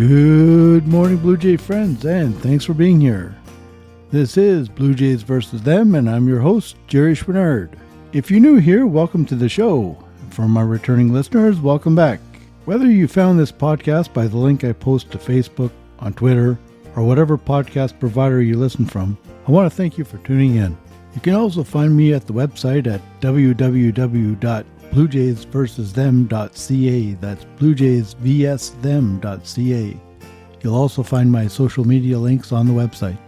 Good morning, Blue Jay friends, and thanks for being here. This is Blue Jays versus Them, and I'm your host, Jerry Schwinnard. If you're new here, welcome to the show. For my returning listeners, welcome back. Whether you found this podcast by the link I post to Facebook, on Twitter, or whatever podcast provider you listen from, I want to thank you for tuning in. You can also find me at the website at www.bluejaysversusthem.ca. That's bluejaysvsthem.ca. You'll also find my social media links on the website.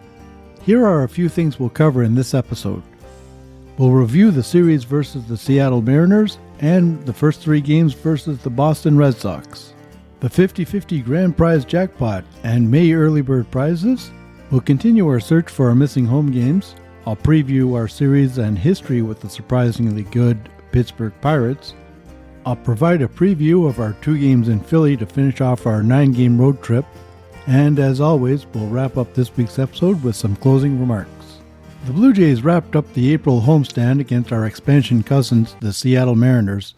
Here are a few things we'll cover in this episode. We'll review the series versus the Seattle Mariners and the first three games versus the Boston Red Sox. The 50-50 grand prize jackpot and May early bird prizes. We'll continue our search for our missing home games. I'll preview our series and history with the surprisingly good Pittsburgh Pirates. I'll provide a preview of our 2 games in Philly to finish off our 9-game road trip. And as always, we'll wrap up this week's episode with some closing remarks. The Blue Jays wrapped up the April homestand against our expansion cousins, the Seattle Mariners.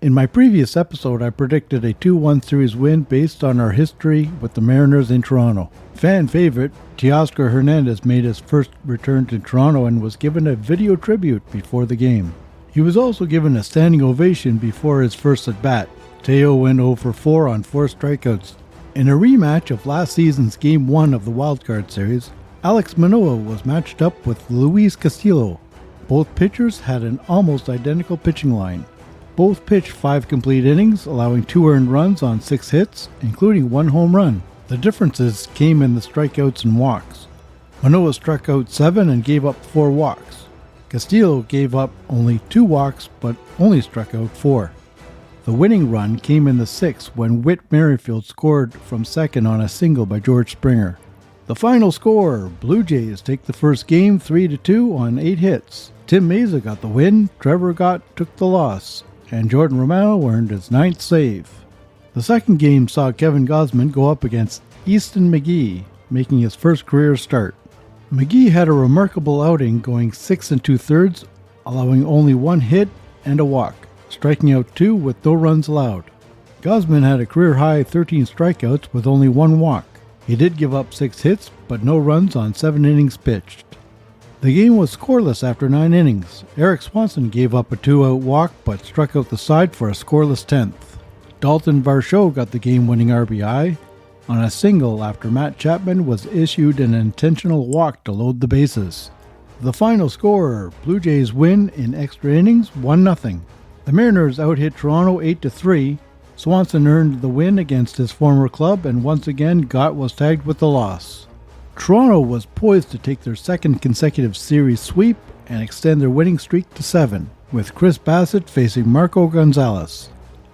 In my previous episode, I predicted a 2-1 series win based on our history with the Mariners in Toronto. Fan favorite, Teoscar Hernandez made his first return to Toronto and was given a video tribute before the game. He was also given a standing ovation before his first at-bat. Teo went 0 for 4 on 4 strikeouts. In a rematch of last season's Game 1 of the wildcard series, Alex Manoah was matched up with Luis Castillo. Both pitchers had an almost identical pitching line. Both pitched 5 complete innings, allowing 2 earned runs on 6 hits, including 1 home run. The differences came in the strikeouts and walks. Manoah struck out 7 and gave up 4 walks. Castillo gave up only 2 walks, but only struck out 4. The winning run came in the 6th when Whit Merrifield scored from second on a single by George Springer. The final score, Blue Jays take the first game 3-2 on 8 hits. Tim Meza got the win, Trevor Gott took the loss, and Jordan Romano earned his 9th save. The second game saw Kevin Gausman go up against Easton McGee, making his first career start. McGee had a remarkable outing, going 6 2/3, allowing only 1 hit and a walk, striking out 2 with no runs allowed. Gausman had a career-high 13 strikeouts with only 1 walk. He did give up 6 hits, but no runs on 7 innings pitched. The game was scoreless after 9 innings. Eric Swanson gave up a 2-out walk, but struck out the side for a scoreless 10th. Dalton Varsho got the game-winning RBI on a single after Matt Chapman was issued an intentional walk to load the bases. The final score, Blue Jays win in extra innings 1-0. The Mariners out-hit Toronto 8-3. Swanson earned the win against his former club, and once again Gott was tagged with the loss. Toronto was poised to take their second consecutive series sweep and extend their winning streak to 7, with Chris Bassett facing Marco Gonzalez.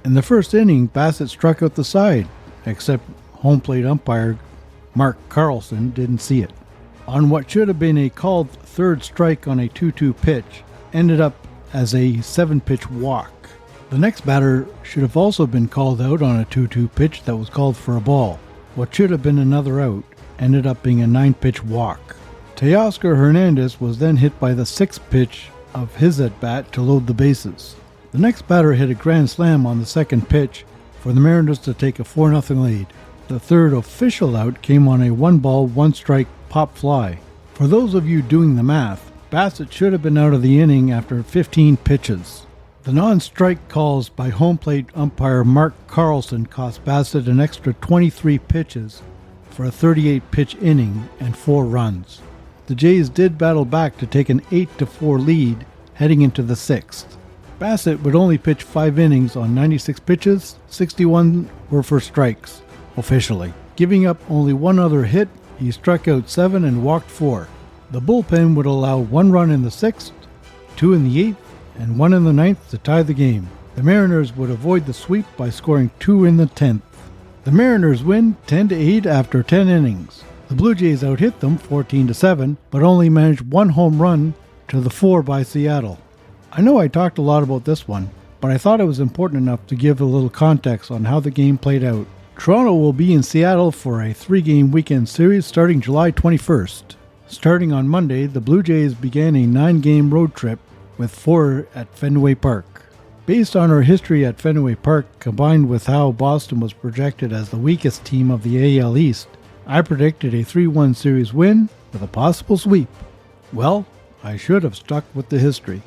In the first inning, Bassett struck out the side, except home plate umpire Mark Carlson didn't see it. On what should have been a called third strike on a 2-2 pitch, ended up as a 7-pitch walk. The next batter should have also been called out on a 2-2 pitch that was called for a ball. What should have been another out ended up being a 9-pitch walk. Teoscar Hernandez was then hit by the 6th pitch of his at-bat to load the bases. The next batter hit a grand slam on the 2nd pitch for the Mariners to take a 4-0 lead. The third official out came on a 1-ball, 1-strike pop fly. For those of you doing the math, Bassett should have been out of the inning after 15 pitches. The non-strike calls by home plate umpire Mark Carlson cost Bassett an extra 23 pitches for a 38-pitch inning and 4 runs. The Jays did battle back to take an 8-4 lead heading into the 6th. Bassett would only pitch 5 innings on 96 pitches, 61 were for strikes, officially. Giving up only 1 other hit, he struck out 7 and walked 4. The bullpen would allow 1 run in the 6th, 2 in the 8th, and 1 in the 9th to tie the game. The Mariners would avoid the sweep by scoring 2 in the 10th. The Mariners win 10-8 after 10 innings. The Blue Jays out-hit them 14-7, but only managed 1 home run to the 4 by Seattle. I know I talked a lot about this one, but I thought it was important enough to give a little context on how the game played out. Toronto will be in Seattle for a 3-game weekend series starting July 21st. Starting on Monday, the Blue Jays began a 9-game road trip with 4 at Fenway Park. Based on our history at Fenway Park, combined with how Boston was projected as the weakest team of the AL East, I predicted a 3-1 series win with a possible sweep. Well, I should have stuck with the history.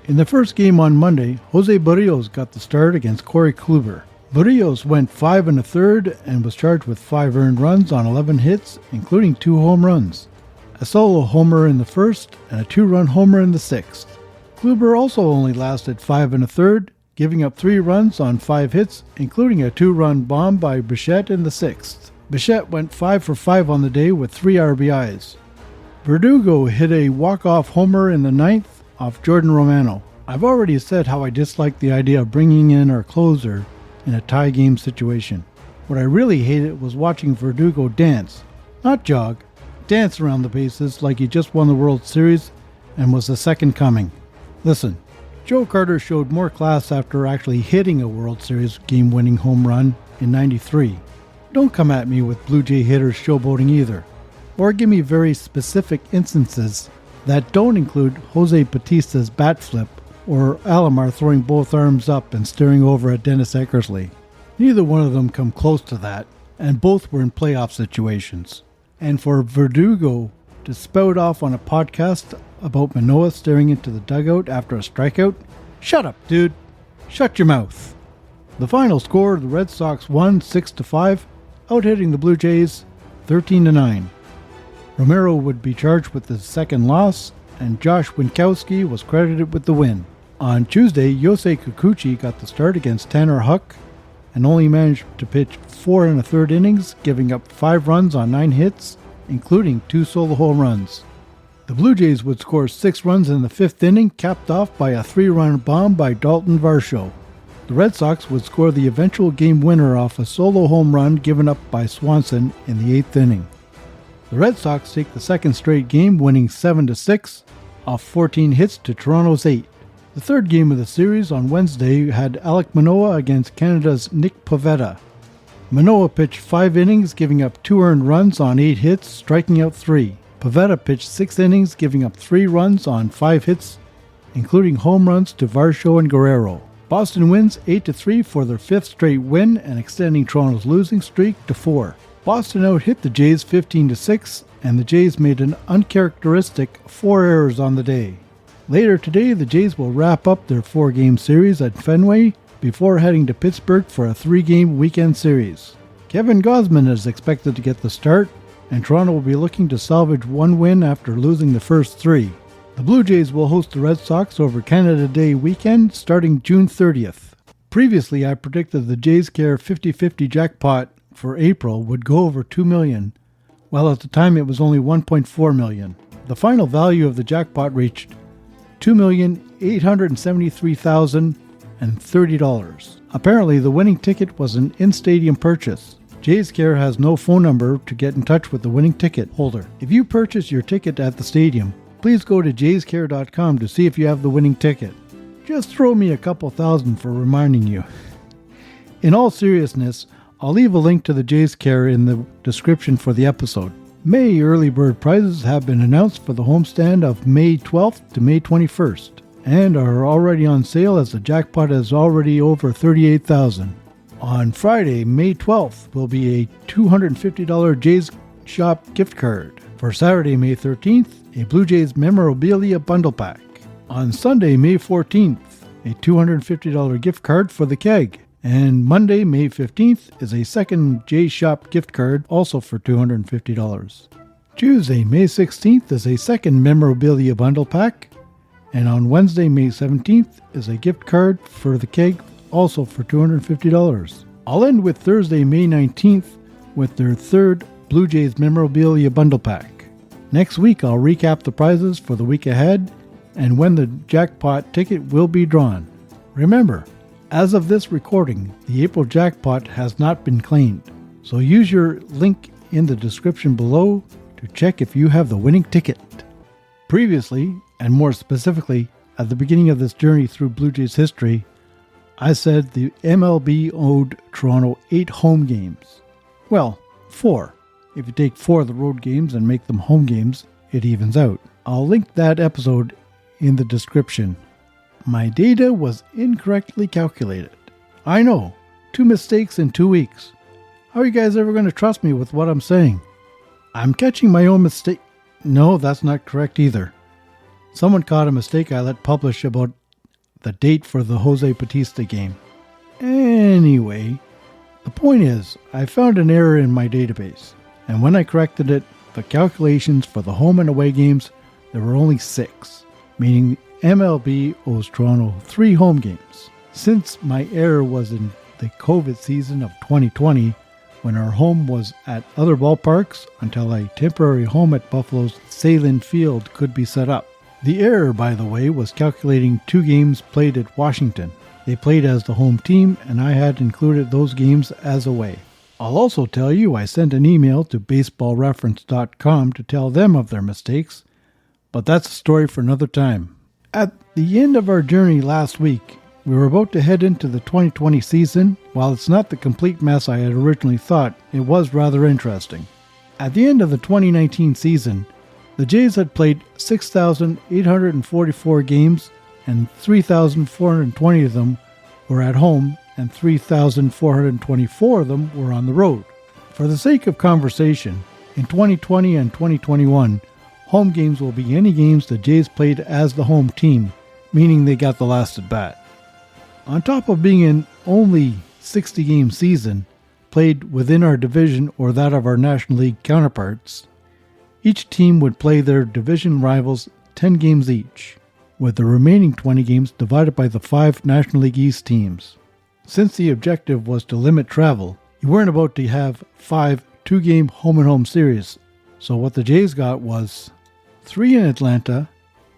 In the first game on Monday, Jose Barrios got the start against Corey Kluber. Barrios went 5 1/3 and was charged with 5 earned runs on 11 hits, including 2 home runs. A solo homer in the first and a 2-run homer in the sixth. Kluber also only lasted 5 1/3, giving up 3 runs on 5 hits, including a 2-run bomb by Bichette in the sixth. Bichette went 5 for 5 on the day with 3 RBIs. Verdugo hit a walk-off homer in the ninth off Jordan Romano. I've already said how I dislike the idea of bringing in our closer in a tie game situation. What I really hated was watching Verdugo dance, not jog, dance around the bases like he just won the World Series and was the second coming. Listen, Joe Carter showed more class after actually hitting a World Series game-winning home run in '93. Don't come at me with Blue Jay hitters showboating either, or give me very specific instances that don't include Jose Bautista's bat flip or Alomar throwing both arms up and staring over at Dennis Eckersley. Neither one of them come close to that, and both were in playoff situations. And for Verdugo to spout off on a podcast about Manoah staring into the dugout after a strikeout, shut up, dude. Shut your mouth. The final score, the Red Sox won 6-5, out-hitting the Blue Jays 13-9. Romero would be charged with the second loss, and Josh Winkowski was credited with the win. On Tuesday, Yosei Kikuchi got the start against Tanner Huck and only managed to pitch 4 1/3 innings, giving up 5 runs on 9 hits, including 2 solo home runs. The Blue Jays would score 6 runs in the 5th inning, capped off by a 3-run bomb by Dalton Varsho. The Red Sox would score the eventual game winner off a solo home run given up by Swanson in the 8th inning. The Red Sox take the second straight game, winning 7-6 off 14 hits to Toronto's 8. The third game of the series on Wednesday had Alek Manoah against Canada's Nick Pivetta. Manoah pitched 5 innings, giving up 2 earned runs on 8 hits, striking out 3. Pivetta pitched 6 innings, giving up 3 runs on 5 hits, including home runs to Varsho and Guerrero. Boston wins 8-3 for their 5th straight win and extending Toronto's losing streak to 4. Boston out-hit the Jays 15-6, and the Jays made an uncharacteristic 4 errors on the day. Later today, the Jays will wrap up their 4-game series at Fenway before heading to Pittsburgh for a 3-game weekend series. Kevin Gausman is expected to get the start, and Toronto will be looking to salvage 1 win after losing the first 3. The Blue Jays will host the Red Sox over Canada Day weekend starting June 30th. Previously, I predicted the Jays Care 50-50 jackpot for April would go over $2 million, while at the time it was only $1.4 million. The final value of the jackpot reached $2,873,030. Apparently, the winning ticket was an in-stadium purchase. Jays Care has no phone number to get in touch with the winning ticket holder. If you purchase your ticket at the stadium, please go to jayscare.com to see if you have the winning ticket. Just throw me a couple thousand for reminding you. In all seriousness, I'll leave a link to the Jays Care in the description for the episode. May early bird prizes have been announced for the homestand of May 12th to May 21st and are already on sale as the jackpot is already over $38,000. On Friday, May 12th, will be a $250 Jays Shop gift card. For Saturday, May 13th, a Blue Jays memorabilia bundle pack. On Sunday, May 14th, a $250 gift card for the keg. And Monday, May 15th, is a second Jays Shop gift card, also for $250. Tuesday, May 16th, is a second memorabilia bundle pack. And on Wednesday, May 17th, is a gift card for the keg, also for $250. I'll end with Thursday, May 19th, with their third Blue Jays memorabilia bundle pack. Next week, I'll recap the prizes for the week ahead and when the jackpot ticket will be drawn. Remember, as of this recording, the April jackpot has not been claimed, so use your link in the description below to check if you have the winning ticket. Previously, and more specifically, at the beginning of this journey through Blue Jays history, I said the MLB owed Toronto 8 home games. Well, 4. If you take 4 of the road games and make them home games, it evens out. I'll link that episode in the description. My data was incorrectly calculated. I know, 2 mistakes in 2 weeks. How are you guys ever going to trust me with what I'm saying? I'm catching my own mistake. No, that's not correct either. Someone caught a mistake I let publish about the date for the Jose Bautista game. Anyway, the point is, I found an error in my database, and when I corrected it, the calculations for the home and away games, there were only 6, meaning MLB owes Toronto 3 home games. Since my error was in the COVID season of 2020, when our home was at other ballparks until a temporary home at Buffalo's Sahlen Field could be set up. The error, by the way, was calculating 2 games played at Washington. They played as the home team, and I had included those games as away. I'll also tell you I sent an email to baseballreference.com to tell them of their mistakes, but that's a story for another time. At the end of our journey last week, we were about to head into the 2020 season. While it's not the complete mess I had originally thought, it was rather interesting. At the end of the 2019 season, the Jays had played 6,844 games, and 3,420 of them were at home, and 3,424 of them were on the road. For the sake of conversation, in 2020 and 2021, home games will be any games the Jays played as the home team, meaning they got the last at bat. On top of being an only 60-game season played within our division or that of our National League counterparts, each team would play their division rivals 10 games each, with the remaining 20 games divided by the 5 National League East teams. Since the objective was to limit travel, you weren't about to have 5 2-game home-and-home series, so what the Jays got was 3 in Atlanta,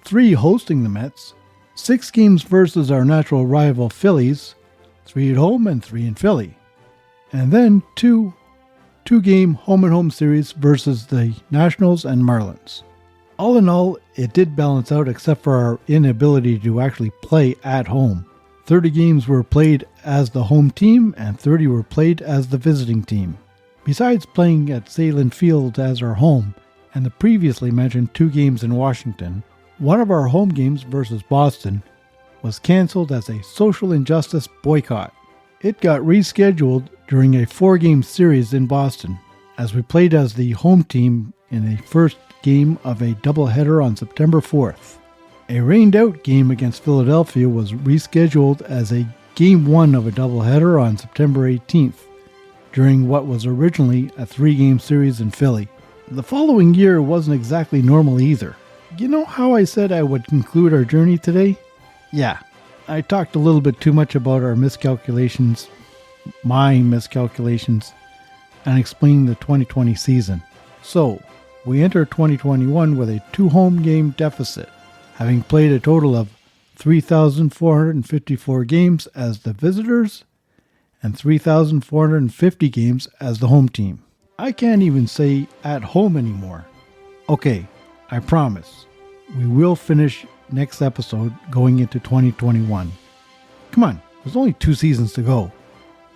3 hosting the Mets, 6 games versus our natural rival Phillies, 3 at home and 3 in Philly, and then 2 2-game home-and-home series versus the Nationals and Marlins. All in all, it did balance out except for our inability to actually play at home. 30 games were played as the home team and 30 were played as the visiting team. Besides playing at Sahlen Field as our home and the previously mentioned 2 games in Washington, one of our home games versus Boston was canceled as a social injustice boycott. It got rescheduled during a 4-game series in Boston, as we played as the home team in the first game of a doubleheader on September 4th. A rained-out game against Philadelphia was rescheduled as a Game 1 of a doubleheader on September 18th, during what was originally a 3-game series in Philly. The following year wasn't exactly normal either. You know how I said I would conclude our journey today? Yeah, I talked a little bit too much about our miscalculations, and explained the 2020 season. So, we enter 2021 with a 2 home game deficit, having played a total of 3,454 games as the visitors and 3,450 games as the home team. I can't even say at home anymore. Okay, I promise. We will finish next episode going into 2021. Come on, there's only 2 seasons to go.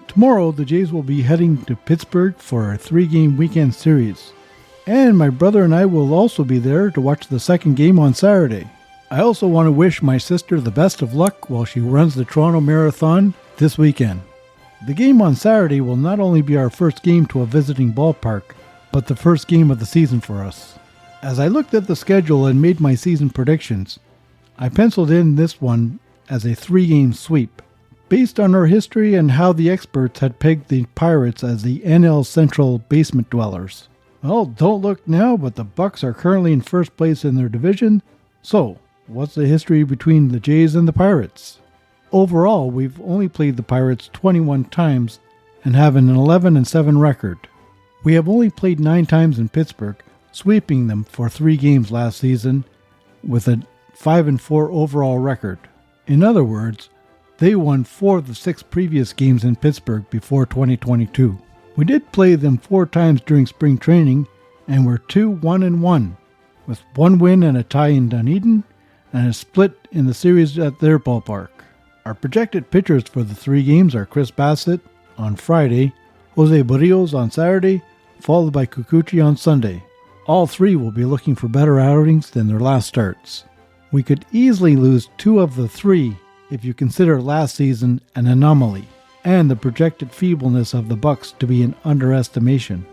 Tomorrow, the Jays will be heading to Pittsburgh for a 3-game weekend series. And my brother and I will also be there to watch the second game on Saturday. I also want to wish my sister the best of luck while she runs the Toronto Marathon this weekend. The game on Saturday will not only be our first game to a visiting ballpark, but the first game of the season for us. As I looked at the schedule and made my season predictions, I penciled in this one as a 3-game sweep, based on our history and how the experts had pegged the Pirates as the NL Central basement dwellers. Well, don't look now, but the Bucks are currently in first place in their division. So, what's the history between the Jays and the Pirates? Overall, we've only played the Pirates 21 times and have an 11-7 record. We have only played 9 times in Pittsburgh, sweeping them for 3 games last season with a 5-4 overall record. In other words, they won 4 of the 6 previous games in Pittsburgh before 2022. We did play them 4 times during spring training and were 2-1-1, with 1 win and a tie in Dunedin and a split in the series at their ballpark. Our projected pitchers for the 3 games are Chris Bassett on Friday, Jose Barrios on Saturday, followed by Kikuchi on Sunday. All 3 will be looking for better outings than their last starts. We could easily lose 2 of the 3 if you consider last season an anomaly and the projected feebleness of the Bucks to be an underestimation.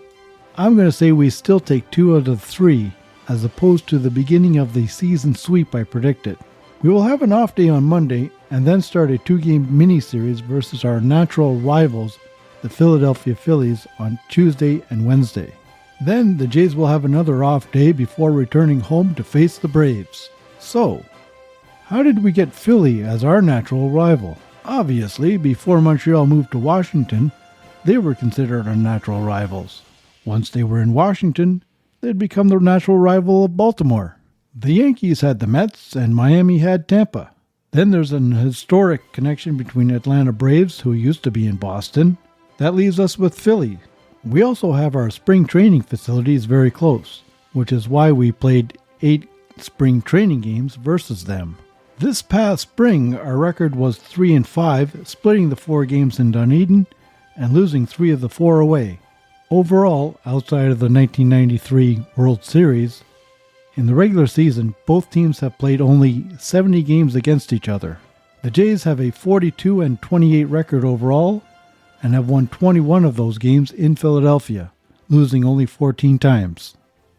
I'm going to say we still take 2 out of 3 as opposed to the beginning of the season sweep I predicted. We will have an off day on Monday and then start a 2-game mini-series versus our natural rivals, the Philadelphia Phillies, on Tuesday and Wednesday. Then the Jays will have another off day before returning home to face the Braves. So, how did we get Philly as our natural rival? Obviously, before Montreal moved to Washington, they were considered our natural rivals. Once they were in Washington, they'd become the natural rival of Baltimore. The Yankees had the Mets and Miami had Tampa. Then there's an historic connection between Atlanta Braves, who used to be in Boston. That leaves us with Philly. We also have our spring training facilities very close, which is why we played 8 spring training games versus them. This past spring, our record was 3-5, splitting the 4 games in Dunedin and losing 3 of the 4 away. Overall, outside of the 1993 World Series, in the regular season, both teams have played only 70 games against each other. The Jays have a 42-28 record overall and have won 21 of those games in Philadelphia, losing only 14 times.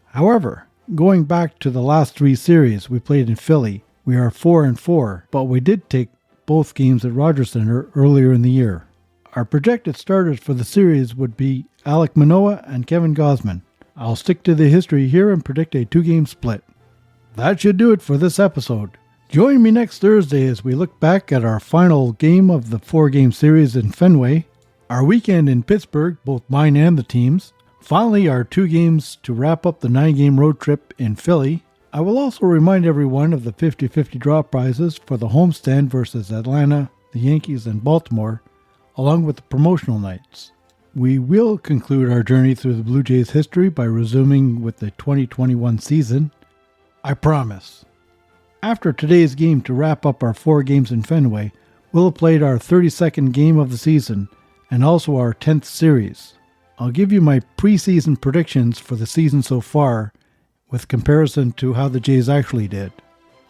However, going back to the last 3 series we played in Philly, we are 4-4, but we did take both games at Rogers Center earlier in the year. Our projected starters for the series would be Alek Manoah and Kevin Gausman. I'll stick to the history here and predict a 2-game split. That should do it for this episode. Join me next Thursday as we look back at our final game of the 4-game series in Fenway, our weekend in Pittsburgh, both mine and the team's, finally our 2 games to wrap up the 9-game road trip in Philly. I will also remind everyone of the 50-50 draw prizes for the Homestand versus Atlanta, the Yankees, and Baltimore, along with the promotional nights. We will conclude our journey through the Blue Jays' history by resuming with the 2021 season. I promise. After today's game to wrap up our 4 games in Fenway, we'll have played our 32nd game of the season and also our 10th series. I'll give you my preseason predictions for the season so far with comparison to how the Jays actually did.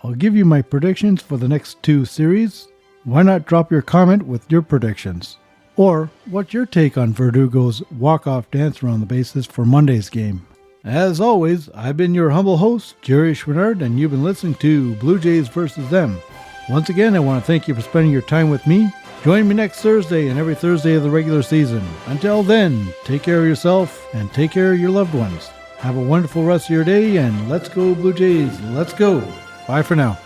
I'll give you my predictions for the next 2 series. Why not drop your comment with your predictions? Or what's your take on Verdugo's walk-off dance around the bases for Monday's game? As always, I've been your humble host, Jerry Schwinard, and you've been listening to Blue Jays vs. Them. Once again, I want to thank you for spending your time with me. Join me next Thursday and every Thursday of the regular season. Until then, take care of yourself and take care of your loved ones. Have a wonderful rest of your day, and let's go Blue Jays, let's go. Bye for now.